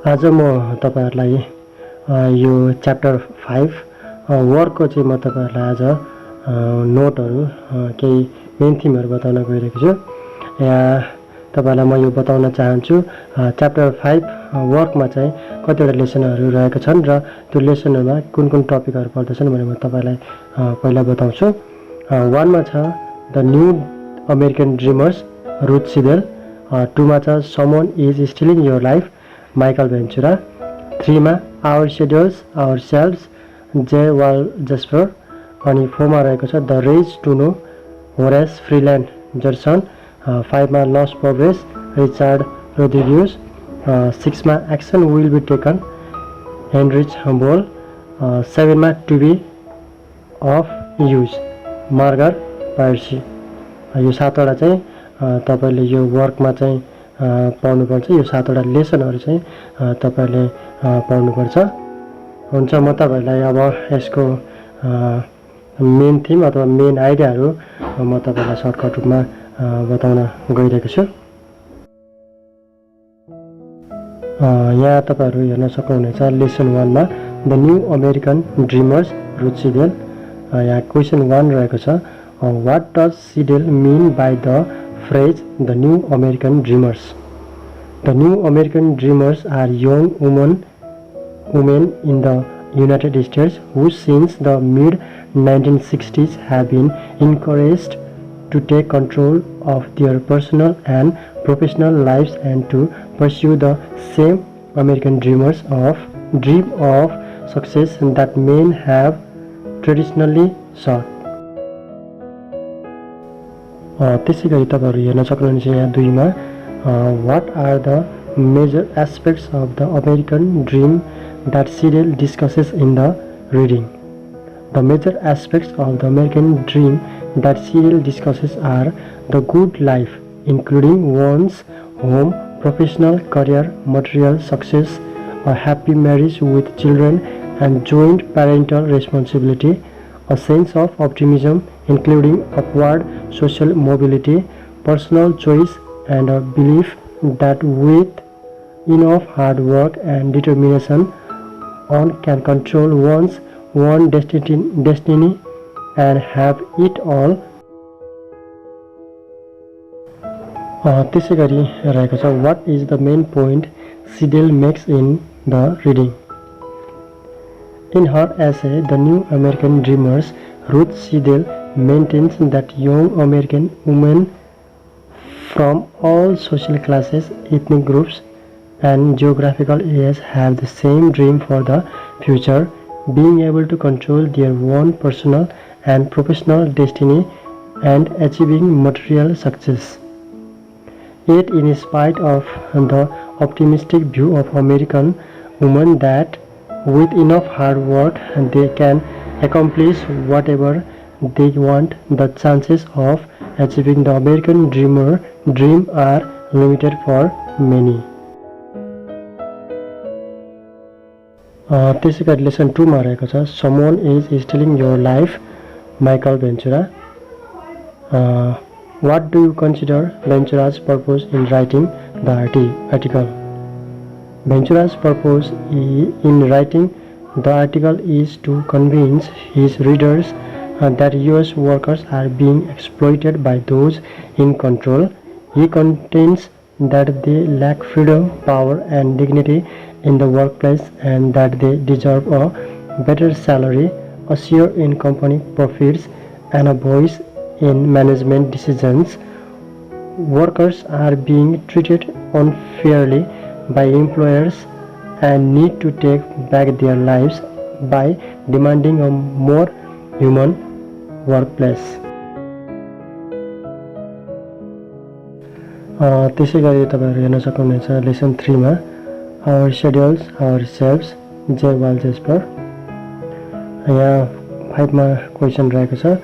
आज म तपाईहरुलाई यो च्याप्टर 5 वर्कको चाहिँ म तपाईहरुलाई आज नोटहरु केही मेन थिमहरु बताउन गइरहेको छु। यहाँ तपाईहरुलाई म यो बताउन चाहन्छु च्याप्टर 5 वर्कमा चाहिँ कतिवटा लेसनहरु रहेका छन् र त्यो लेसनहरुमा कुन टपिकहरु पर्दछन् भनेर म तपाईलाई पहिला बताउँछु। 1 मा छ the new American dreamers Ruth Sidel, 2 मा छ someone is stealing your life Michael Ventura, 3 मा आवर शेड्युल्स आवर सेल्फ्स जे वाल जस्पर, अनि 4 मा रहेको छ the race to know Horace Freeland Judson, 5 मा लस्ट प्रोग्रेस रिचार्ड रोड्रिग्यूज, 6 मा action will be taken Heinrich Boll, 7 मा to be of use Marge Piercy. यो 7 वटा चाहिँ तपाईले यो वर्कमा चाहिँ पढ्नुपर्छ। यो 7 वटा लेसनहरु चाहिँ तपाईले पढ्नुपर्छ। हुन्छ, म तपाईहरुलाई अब यसको मेन थिम अथवा मेन आइडियाहरु म तपाईलाई सर्टकट रूपमा बताउन गइरहेको छु। यहाँ तपाईहरु हेर्न सक्नुहुनेछ लेसन 1 मा the new American dreamers Ruth Sidel. यहाँ क्वेशन 1 रहेको छ what does Sidel mean by the phrase the new American dreamers? The new American dreamers are young women in the United States who since the mid 1960s have been encouraged to take control of their personal and professional lives and to pursue the same American dream of success that men have traditionally sought. त्यसैगरी तपाईहरु हेर्न सक्नुहुन्छ यहाँ 2 मा what are the major aspects of the American dream that Siddell discusses in the reading? The major aspects of the American dream that Siddell discusses are the good life, including one's home, professional career, material success, a happy marriage with children, and joint parental responsibility, a sense of optimism including upward social mobility, personal choice, and a belief that with enough hard work and determination one can control one's own destiny and have it all. त्यसैगरी रहेको छ what is the main point Siddell makes in the reading? In her essay The New American Dreamers, Ruth Siddell maintains that young American women from all social classes, ethnic groups, and geographical areas have the same dream for the future, being able to control their own personal and professional destiny and achieving material success. Yet, in spite of the optimistic view of American women that with enough hard work they can accomplish whatever they want, the chances of achieving the American dream are limited for many. त्यसैगरी lesson 2 मा रहेको छ someone is stealing your life Michael Ventura. What do you consider Ventura's purpose in writing the article? Ventura's purpose in writing the article is to convince his readers that US workers are being exploited by those in control. He contends that they lack freedom, power, and dignity in the workplace and that they deserve a better salary, a share in company profits, and a voice in management decisions. Workers are being treated unfairly by employers and need to take back their lives by demanding a more human workplace. त्यसैगरी तपाईहरु हेर्न सक्नुहुनेछ lesson 3 मा our शेड्युल्स our सेल्फ्स जे wall jasper. यहाँ 5 मा question रहेको छ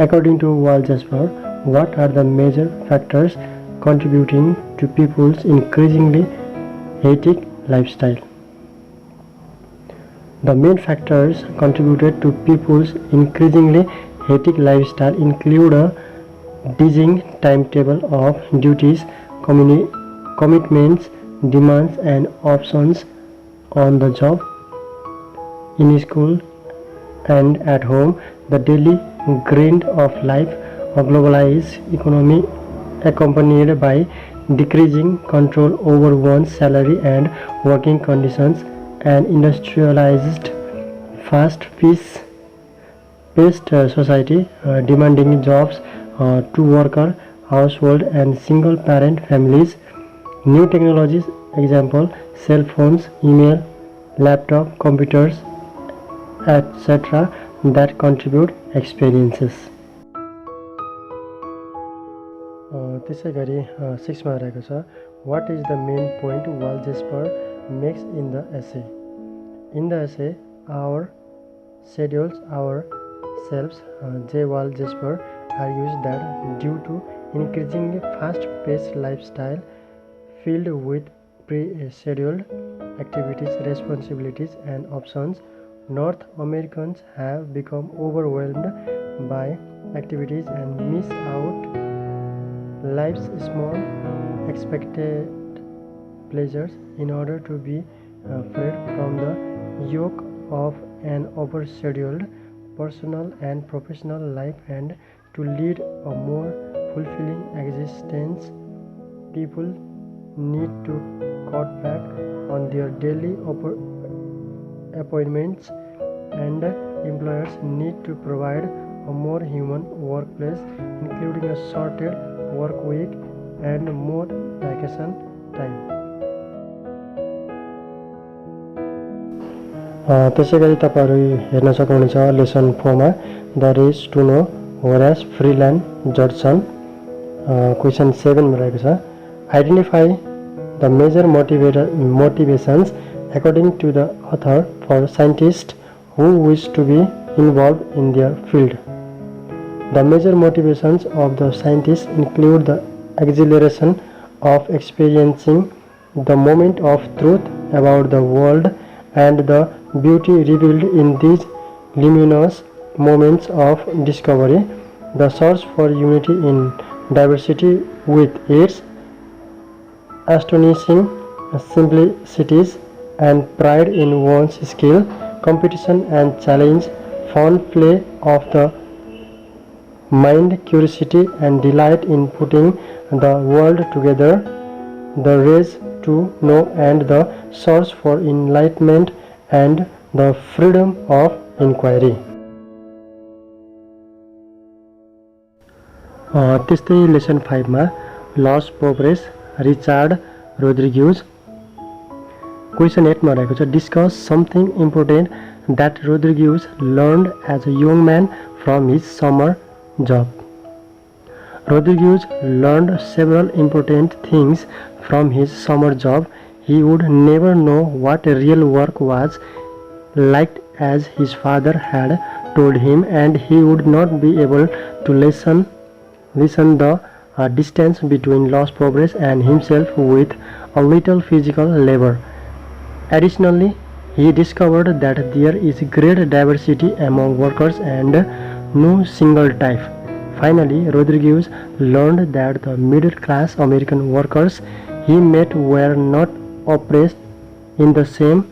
according to Wal Jasper, what are the major factors contributing to people's increasingly hectic lifestyle? The main factors contributed to people's increasingly hectic lifestyle include a dizzying timetable of duties, commitments, demands and options on the job, in school and at home. The daily grind of life, a globalized economy accompanied by decreasing control over one's salary and working conditions, an industrialized, fast-paced society demanding jobs to worker, household and single-parent families. New technologies, example, cell phones, email, laptop, computers, etc. that contribute experiences. त्यसै गरी 6 मा रहेको छ, what is the main point Walt Jasper makes in the essay? In the essay, our schedules ourselves, J. Walt Jasper argues that due to increasingly fast-paced lifestyle filled with pre-scheduled activities, responsibilities and options, North Americans have become overwhelmed by activities and miss out life's small expected pleasures. In order to be freed from the yoke of an overscheduled personal and professional life and to lead a more fulfilling existence, people need to cut back on their daily appointments, and employers need to provide a more human workplace, including a shorter work week and more vacation time. त्यसै गरी तपाईहरु हेर्न सक्नुहुन्छ lesson 4 मा the race to know, Horace Freeland Judson. Question 7 मा रहेको छ, identify the major motivations according to the author for scientists who wish to be involved in their field. The major motivations of the scientists include the exhilaration of experiencing the moment of truth about the world and the beauty revealed in these luminous moments of discovery, the search for unity in diversity with its astonishing simplicities and pride in one's skill, competition and challenge, fun play of the mind, curiosity and delight in putting the world together, the race to know and the search for enlightenment and the freedom of inquiry. त्यस्तै lesson 5 मा loss पोब्रेस, Richard रोड्रिग्युज. Question 8 मा रहेको छ, discuss something important that Rodriguez learned as a young man from his summer job. Rodriguez learned several important things from his summer job. He would never know what real work was like as his father had told him, and he would not be able to lessen the distance between Los Pobres and himself with a little physical labor. Additionally, he discovered that there is great diversity among workers and no single type. Finally, Rodriguez learned that the middle-class American workers he met were not oppressed in the same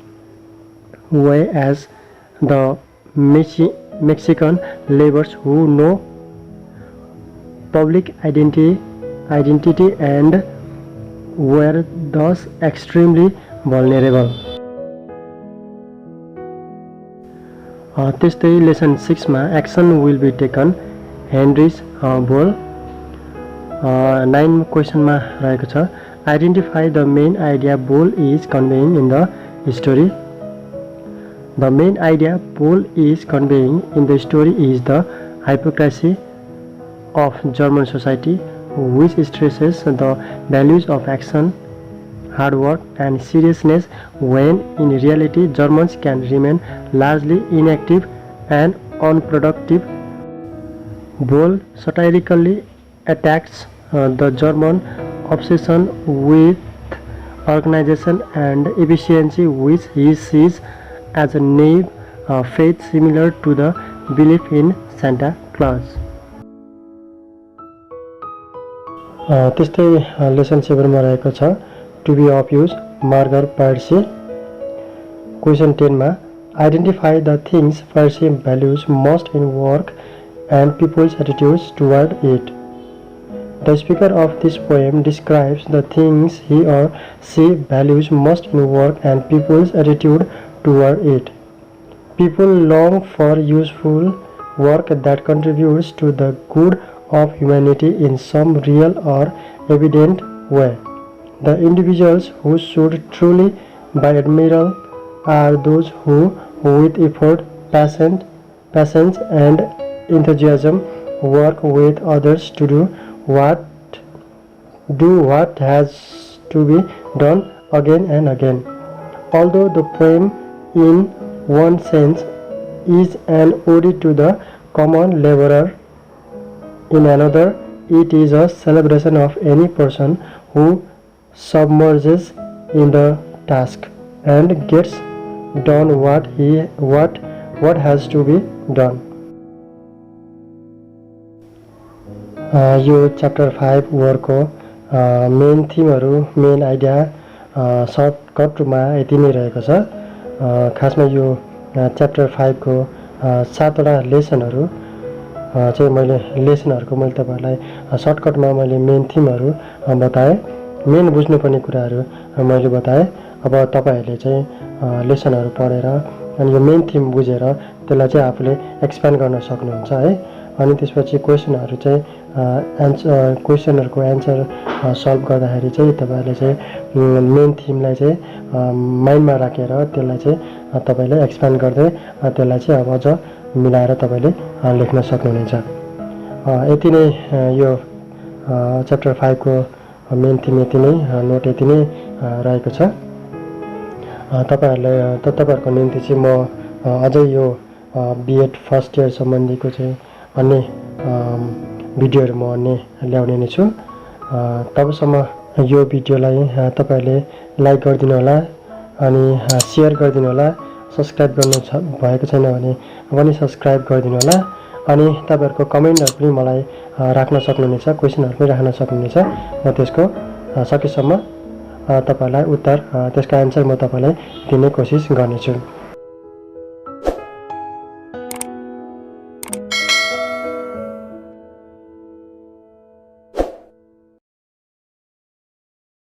way as the Mexican laborers who know public identity and were thus extremely vulnerable. त्यस्तै lesson 6 मा action will be taken, Heinrich Boll. 9 क्वेशनमा रहेको छ, identify the main idea Boll is conveying in the story. The main idea Boll is conveying in the story is the hypocrisy of German society, which stresses the values of action, hard work and seriousness, when in reality Germans can remain largely inactive and unproductive. Boll satirically attacks the German obsession with organization and efficiency, which he sees as a naive faith similar to the belief in Santa Claus. त्यस्तै lesson 7 मा रहेको छ, to be of use. Marker Percy. Question 10 ma identify the things Percy values most in work and people's attitudes toward it. The speaker of this poem describes the things he or she values most in work and people's attitude toward it. People long for useful work that contributes to the good of humanity in some real or evident way. The individuals who should truly be admired are those who, with effort, patience, and enthusiasm, work with others to do what has to be done again and again. Although the poem, in one sense, is an ode to the common laborer, in another, it is a celebration of any person who submerges in the task and gets done what has to be done. यो chapter 5 वरको main थिमहरू main idea shortcut रूपमा यति नै रहेको छ। खासमा यो च्याप्टर 5 को 7वटा लेसनहरू चाहिँ मैले तपाईँहरूलाई सर्टकटमा मैले मेन थिमहरू बताएँ, मेन बुझ्नुपर्ने कुराहरू मैले बताएँ। अब तपाईहरूले चाहिँ लेसनहरू पढेर अनि यो मेन थिम बुझेर त्यसलाई चाहिँ आफूले एक्सप्यान्ड गर्न सक्नुहुन्छ है। अनि त्यसपछि क्वेसनहरू चाहिँ क्वेसनहरूको एन्सर सल्भ गर्दाखेरि चाहिँ तपाईँहरूले चाहिँ मेन थिमलाई चाहिँ माइन्डमा राखेर त्यसलाई चाहिँ तपाईँले एक्सप्यान्ड गर्दै त्यसलाई चाहिँ अब अझ मिलाएर तपाईँले लेख्न सक्नुहुनेछ। यति नै यो च्याप्टर 5 को मेन थिम यति नै, नोट यति नै रहेको छ। तपाईँहरूको निम्ति चाहिँ म अझै यो बिएड फर्स्ट इयर सम्बन्धीको चाहिँ अन्य भिडियोहरू म अन्य ल्याउने नै छु। तबसम्म यो भिडियोलाई तपाईँहरूले लाइक गरिदिनु होला अनि सेयर गरिदिनु होला। सब्सक्राइब गर्नु भएको छैन भने पनि सब्सक्राइब गरिदिनु होला। अनि तपाईँहरूको कमेन्टहरू पनि मलाई राख्न सक्नुहुनेछ, क्वेसनहरू पनि राख्न सक्नुहुनेछ। म त्यसको सकेसम्म तपाईँहरूलाई उत्तर त्यसको एन्सर म तपाईँलाई दिने कोसिस गर्नेछु।